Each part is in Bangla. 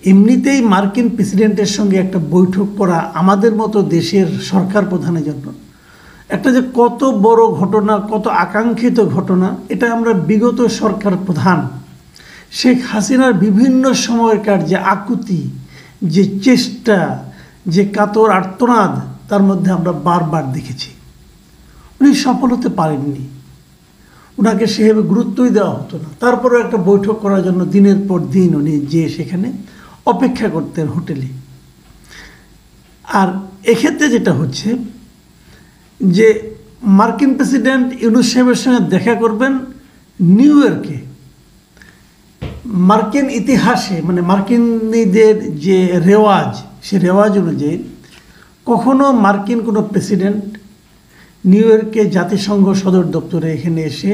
এমনিতেই মার্কিন প্রেসিডেন্টের সঙ্গে একটা বৈঠক করা আমাদের মতো দেশের সরকার প্রধানের জন্য একটা যে কত বড় ঘটনা, কত আকাঙ্ক্ষিত ঘটনা, এটা আমরা বিগত সরকার প্রধান শেখ হাসিনার বিভিন্ন সময়কার যে আকুতি, যে চেষ্টা, যে কাতর আর্তনাদ, তার মধ্যে আমরা বারবার দেখেছি। উনি সফল হতে পারেননি, ওনাকে সেভাবে গুরুত্বই দেওয়া হতো না। তারপরেও একটা বৈঠক করার জন্য দিনের পর দিন উনি যে সেখানে অপেক্ষা করতেন হোটেলে। আর এক্ষেত্রে যেটা হচ্ছে যে মার্কিন প্রেসিডেন্ট ইউনূস সাহেবের সঙ্গে দেখা করবেন নিউ ইয়র্কে। মার্কিন ইতিহাসে মানে মার্কিনীদের যে রেওয়াজ, সে রেওয়াজ অনুযায়ী কখনো মার্কিন কোনো প্রেসিডেন্ট নিউ ইয়র্কে জাতিসংঘ সদর দপ্তরে এখানে এসে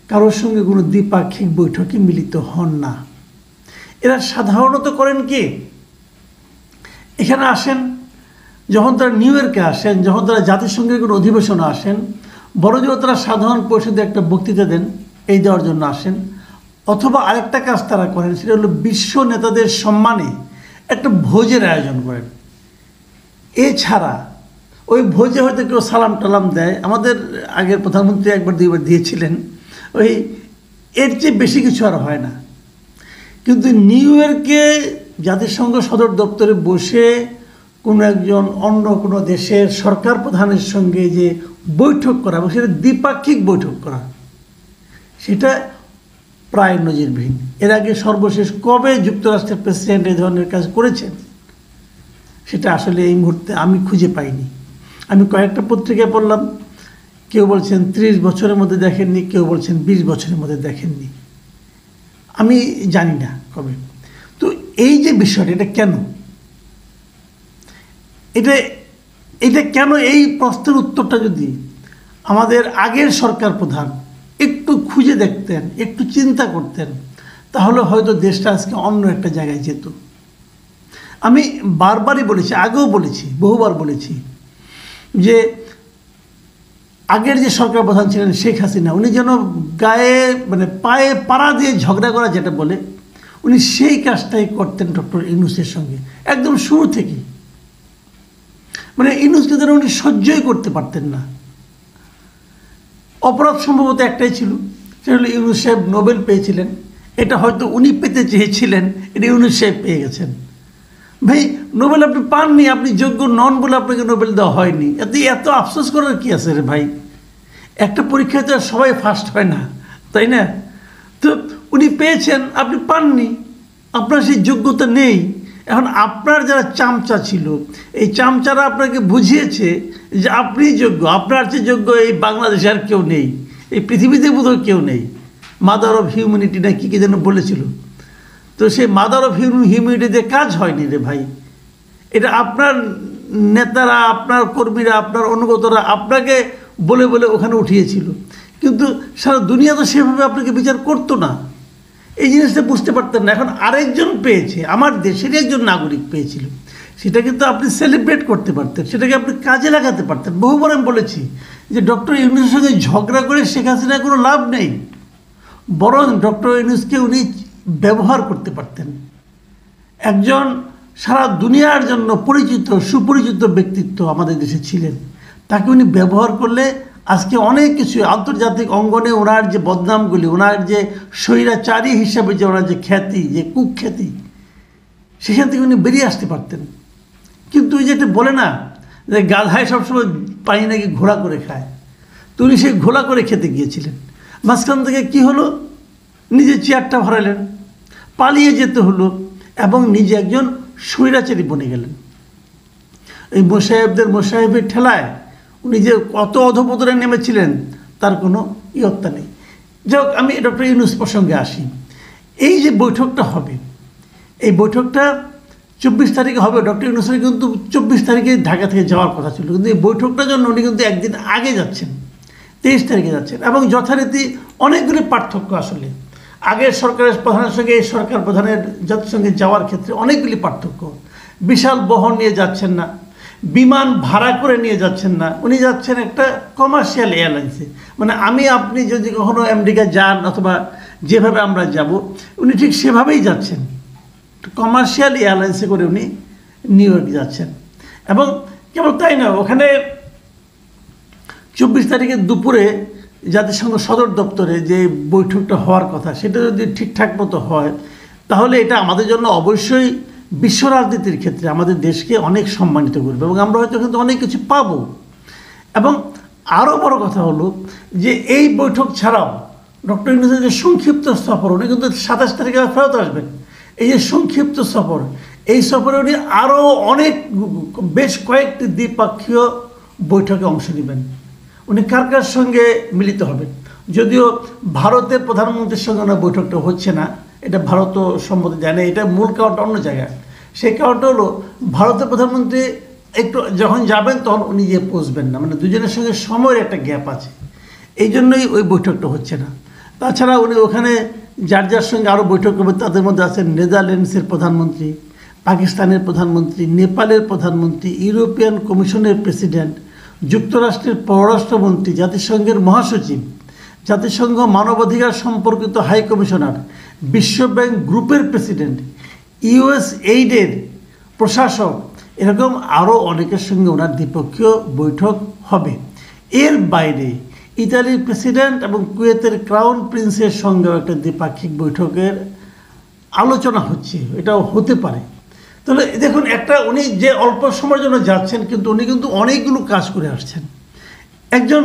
কারোর সঙ্গে কোনো দ্বিপাক্ষিক বৈঠকে মিলিত হন না। এরা সাধারণত করেন কি, এখানে আসেন, যখন তারা নিউ ইয়র্কে আসেন, যখন তারা জাতিসংঘের কোনো অধিবেশনে আসেন, বড় জোর তারা সাধারণ পরিষদে একটা বক্তৃতা দেন, এই দেওয়ার জন্য আসেন। অথবা আরেকটা কাজ তারা করেন, সেটা হলো বিশ্ব নেতাদের সম্মানে একটা ভোজের আয়োজন করেন। এছাড়া ওই ভোজে হয়তো কেউ সালাম টালাম দেয়, আমাদের আগের প্রধানমন্ত্রী একবার দুইবার দিয়েছিলেন, ওই এর চেয়ে বেশি কিছু আর হয় না। কিন্তু নিউ ইয়র্কে জাতিসংঘ সদর দপ্তরে বসে কোনো একজন অন্য কোনো দেশের সরকার প্রধানের সঙ্গে যে বৈঠক করা এবং সেটা দ্বিপাক্ষিক বৈঠক করা, সেটা প্রায় নজিরবিহীন। এর আগে সর্বশেষ কবে যুক্তরাষ্ট্রের প্রেসিডেন্ট এই ধরনের কাজ করেছেন সেটা আসলে এই মুহূর্তে আমি খুঁজে পাইনি। আমি কয়েকটা পত্রিকায় পড়লাম, কেউ বলছেন 30 বছরের মধ্যে দেখেননি, কেউ বলছেন 20 বছরের মধ্যে দেখেননি, আমি জানি না কবে। তো এই যে বিষয়টা, এটা কেন, এটা কেন, এই প্রশ্নের উত্তরটা যদি আমাদের আগের সরকার প্রধান একটু খুঁজে দেখতেন, একটু চিন্তা করতেন, তাহলে হয়তো দেশটা আজকে অন্য একটা জায়গায় যেত। আমি বারবারই বলেছি, আগেও বলেছি, বহুবার বলেছি যে আগের যে সরকার প্রধান ছিলেন শেখ হাসিনা, উনি যেন গায়ে মানে পায়ে পাড়া দিয়ে ঝগড়া করা যেটা বলে, উনি সেই কাজটাই করতেন ডক্টর ইউনূসের সঙ্গে একদম শুরু থেকেই। মানে ইউনূসকে যেন উনি সহ্যই করতে পারতেন না। অপরাধ সম্ভবত একটাই ছিল, সেটা হলো ইউনূস সাহেব নোবেল পেয়েছিলেন। এটা হয়তো উনি পেতে চেয়েছিলেন, এটা ইউনূস সাহেব পেয়ে গেছেন। ভাই, নোবেল আপনি পাননি, আপনি যোগ্য নন বলে আপনাকে নোবেল দেওয়া হয়নি, এত আফসোস করার কি আছে রে ভাই? একটা পরীক্ষায় তো সবাই ফার্স্ট হয় না, তাই না? তো উনি পেয়েছেন, আপনি পাননি, আপনার সেই যোগ্যতা নেই। এখন আপনার যারা চামচা ছিল, এই চামচারা আপনাকে বুঝিয়েছে যে আপনি যোগ্য, আপনার চেয়ে যোগ্য এই বাংলাদেশে আর কেউ নেই, এই পৃথিবীতে বোধহয় কেউ নেই। মাদার অফ হিউম্যানিটি না কি যেন বলেছিল। তো সেই মাদার অফ হিউম্যানিটিতে কাজ হয়নি রে ভাই। এটা আপনার নেতারা, আপনার কর্মীরা, আপনার অনুগতরা আপনাকে বলে বলে ওখানে উঠিয়েছিল, কিন্তু সারা দুনিয়া তো সেভাবে আপনাকে বিচার করতো না। এই জিনিসটা বুঝতে পারতেন না। এখন আরেকজন পেয়েছে, আমার দেশেরই একজন নাগরিক পেয়েছিল, সেটা কিন্তু আপনি সেলিব্রেট করতে পারতেন, সেটাকে আপনি কাজে লাগাতে পারতেন। বহুবার আমি বলেছি যে ডক্টর ইউনূসের সঙ্গে ঝগড়া করে শেখ হাসিনার কোনো লাভ নেই, বরং ডক্টর ইউনূসকে উনি ব্যবহার করতে পারতেন। একজন সারা দুনিয়ার জন্য পরিচিত, সুপরিচিত ব্যক্তিত্ব আমাদের দেশে ছিলেন, তাকে উনি ব্যবহার করলে আজকে অনেক কিছু আন্তর্জাতিক অঙ্গনে ওনার যে বদনামগুলি, ওনার যে স্বৈরাচারী হিসাবে যে ওনার যে খ্যাতি, যে কুখ্যাতি, সেখান থেকে উনি বেরিয়ে আসতে পারতেন। কিন্তু ওই যেটা বলে না যে গাধায় সবসময় পানি নাকি ঘোলা করে খায়, তো উনি সেই ঘোলা করে খেতে গিয়েছিলেন। মাঝখান থেকে কি হলো, নিজের চেয়ারটা হারালেন, পালিয়ে যেতে হলো এবং নিজে একজন স্বৈরাচারী বনে গেলেন। এই মোসাহেবের ঠেলায় উনি যে কত অধপতনে নেমেছিলেন তার কোনো ইয়ত্তা নেই। যাই হোক, আমি ডক্টর ইউনূস প্রসঙ্গে আসি। এই যে বৈঠকটা হবে, এই বৈঠকটা 24 তারিখে হবে। ডক্টর ইউনূসের কিন্তু 24 তারিখে ঢাকা থেকে যাওয়ার কথা ছিল, কিন্তু এই বৈঠকটার জন্য উনি কিন্তু একদিন আগে যাচ্ছেন, 23 তারিখে যাচ্ছেন। এবং যথারীতি অনেকগুলি পার্থক্য, আসলে আগের সরকারের প্রধানের সঙ্গে এই সরকার প্রধানের জাতিসংঘে যাওয়ার ক্ষেত্রে অনেকগুলি পার্থক্য। বিশাল বহর নিয়ে যাচ্ছেন না, বিমান ভাড়া করে নিয়ে যাচ্ছেন না, উনি যাচ্ছেন একটা কমার্শিয়াল এয়ারলাইন্সে। মানে আমি আপনি যদি কখনো আমেরিকা যান অথবা যেভাবে আমরা যাব, উনি ঠিক সেভাবেই যাচ্ছেন। কমার্শিয়াল এয়ারলাইন্সে করে উনি নিউ ইয়র্ক যাচ্ছেন। এবং কেবল তাই না, ওখানে 24 তারিখের দুপুরে জাতিসংঘ সদর দপ্তরে যে বৈঠকটা হওয়ার কথা, সেটা যদি ঠিকঠাক মতো হয় তাহলে এটা আমাদের জন্য অবশ্যই বিশ্ব রাজনীতির ক্ষেত্রে আমাদের দেশকে অনেক সম্মানিত করবে এবং আমরা হয়তো কিন্তু অনেক কিছু পাবো। এবং আরও বড় কথা হলো যে এই বৈঠক ছাড়াও ডক্টর ইউনূসের যে সংক্ষিপ্ত সফর, উনি কিন্তু 27 তারিখে ফেরত আসবেন। এই যে সংক্ষিপ্ত সফর, এই সফরে উনি আরও অনেক বেশ কয়েকটি দ্বিপাক্ষীয় বৈঠকে অংশ নেবেন। উনি কার কার সঙ্গে মিলিত হবেন, যদিও ভারতের প্রধানমন্ত্রীর সঙ্গে ওনার বৈঠকটা হচ্ছে না, এটা ভারতও সম্মতি দেয় না, এটা মূল কারণটা অন্য জায়গায়। সেই কারণটা হলো ভারতের প্রধানমন্ত্রী একটু যখন যাবেন তখন উনি গিয়ে পৌঁছবেন না, মানে দুজনের সঙ্গে সময়ের একটা গ্যাপ আছে, এই জন্যই ওই বৈঠকটা হচ্ছে না। তাছাড়া উনি ওখানে যার যার সঙ্গে আরও বৈঠক করবেন তাদের মধ্যে আছেন নেদারল্যান্ডসের প্রধানমন্ত্রী, পাকিস্তানের প্রধানমন্ত্রী, নেপালের প্রধানমন্ত্রী, ইউরোপিয়ান কমিশনের প্রেসিডেন্ট, যুক্তরাষ্ট্রের পররাষ্ট্রমন্ত্রী, জাতিসংঘের মহাসচিব, জাতিসংঘ মানবাধিকার সম্পর্কিত হাই কমিশনার, বিশ্বব্যাংক গ্রুপের প্রেসিডেন্ট, USAID-এর প্রশাসক, এরকম আরও অনেকের সঙ্গে ওনার দ্বিপক্ষীয় বৈঠক হবে। এর বাইরে ইতালির প্রেসিডেন্ট এবং কুয়েতের ক্রাউন প্রিন্সের সঙ্গেও একটা দ্বিপাক্ষিক বৈঠকের আলোচনা হচ্ছে, এটাও হতে পারে। তাহলে দেখুন, একটা উনি যে অল্প সময়ের জন্য যাচ্ছেন, কিন্তু উনি কিন্তু অনেকগুলো কাজ করে আসছেন। একজন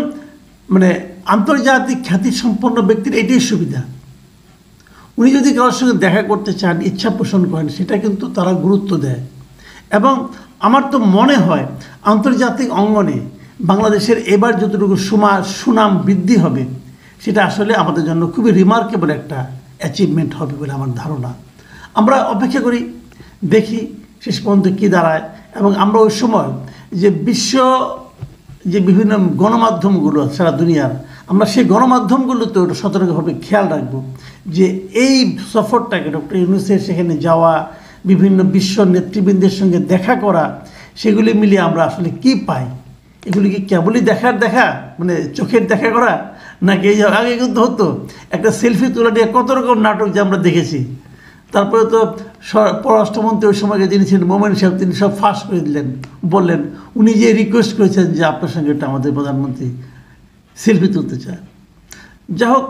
মানে আন্তর্জাতিক খ্যাতিসম্পন্ন ব্যক্তির এটাই সুবিধা, উনি যদি কারোর সঙ্গে দেখা করতে চান, ইচ্ছা পোষণ করেন, সেটা কিন্তু তারা গুরুত্ব দেয়। এবং আমার তো মনে হয় আন্তর্জাতিক অঙ্গনে বাংলাদেশের এবার যতটুকু সুনাম বৃদ্ধি হবে, সেটা আসলে আমাদের জন্য খুবই রিমার্কেবল একটা অ্যাচিভমেন্ট হবে বলে আমার ধারণা। আমরা অপেক্ষা করি, দেখি শেষ পর্যন্ত কী দাঁড়ায়। এবং আমরা ওই সময় যে বিশ্ব যে বিভিন্ন গণমাধ্যমগুলো সারা দুনিয়ার, আমরা সেই গণমাধ্যমগুলোতে ওটা সতর্কভাবে খেয়াল রাখবো যে এই সফরটাকে ডক্টর ইউনূসের সেখানে যাওয়া, বিভিন্ন বিশ্ব নেতৃবৃন্দের সঙ্গে দেখা করা, সেগুলি মিলিয়ে আমরা আসলে কি পাই। এগুলি কি কেবলই দেখা মানে চোখের দেখা করা, নাকি এই আগে কিন্তু হতো একটা সেলফি তোলা নিয়ে কত রকম নাটক যে আমরা দেখেছি। তারপরে তো পররাষ্ট্রমন্ত্রী ওই সময়কে যিনি ছিলেন মোমেন সাহেব, তিনি সব ফাঁস করে দিলেন, বললেন উনি যে রিকোয়েস্ট করেছেন যে আপনার সঙ্গে এটা আমাদের প্রধানমন্ত্রী সেলফি তুলতে চায়। যাই হোক,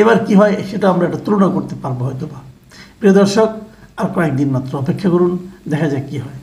এবার কি হয় সেটা আমরা একটা তুলনা করতে পারবো হয়তো বা। প্রিয় দর্শক, আর কয়েকদিন মাত্র অপেক্ষা করুন, দেখা যাক কী হয়।